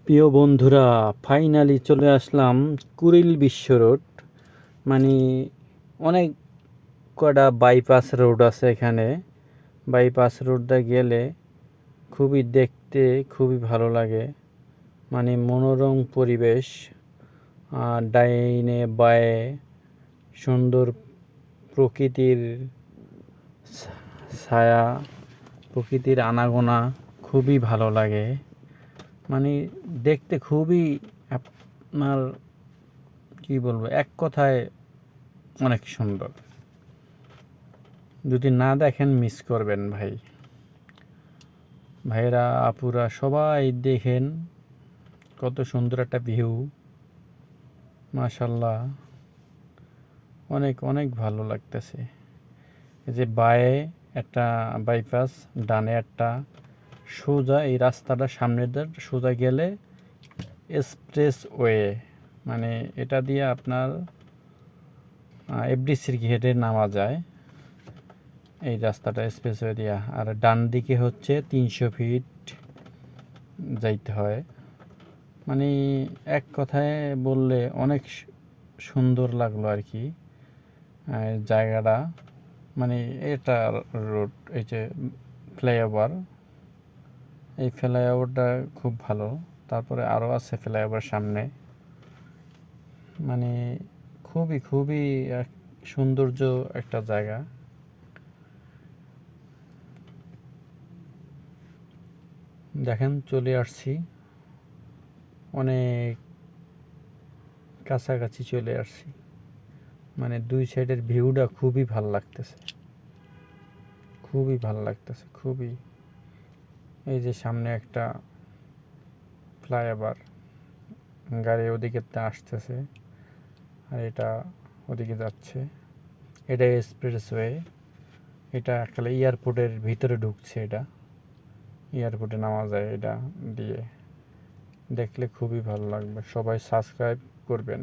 প্রিয় বন্ধুরা, ফাইনালি চলে আসলাম কুড়িল বিশ্ব রোড। মানে অনেক কটা বাইপাস রোড আছে এখানে। বাইপাস রোডটা গেলে খুবই দেখতে খুবই ভালো লাগে, মানে মনোরম পরিবেশ। আর ডাইনে বায়ে সুন্দর প্রকৃতির ছায়া, প্রকৃতির আনাগোনা খুবই ভালো লাগে। মানে দেখতে খুবই, আপনার কি বলবো, এক কথায় অনেক সুন্দর। যদি না দেখেন মিস করবেন ভাই। ভাইরা আপুরা সবাই দেখেন, কত সুন্দর একটা ভিউ, মাশাল্লাহ। অনেক অনেক ভালো লাগতেছে। এই যে বায়ে একটা বাইপাস, ডানে একটা, সোজা এই রাস্তাটা সামনের সোজা গেলে এক্সপ্রেস ওয়ে, মানে এটা দিয়ে আপনার এফডিসির ঘেটে নামা যায় এই রাস্তাটা, এক্সপ্রেসওয়ে দিয়া। আর ডান দিকে হচ্ছে 300 ফিট যাইতে হয়। মানে এক কথায় বললে অনেক সুন্দর লাগলো আর কি জায়গাটা। মানে এটা রোড, এই যে ফ্লাইওভার, এই ফ্লাইওভারটা খুব ভালো। তারপরে আরও আছে ফ্লাইওভার সামনে। মানে খুবই খুবই সৌন্দর্য একটা জায়গা। দেখেন চলে আসছি, অনেক কাছাকাছি চলে আসছি। মানে দুই সাইডের ভিউটা খুবই ভাল লাগতেছে, খুবই ভাল লাগতেছে, খুবই। এই যে সামনে একটা ফ্লাইওভার, গাড়ি ওদিকে আসতেছে আর এটা ওদিকে যাচ্ছে। এটা এক্সপ্রেসওয়ে, এটা আসলে এয়ারপোর্টের ভিতরে ঢুকছে। এটা এয়ারপোর্টে নামা যায় এটা দিয়ে। দেখলে খুবই ভালো লাগবে, সবাই সাবস্ক্রাইব করবেন।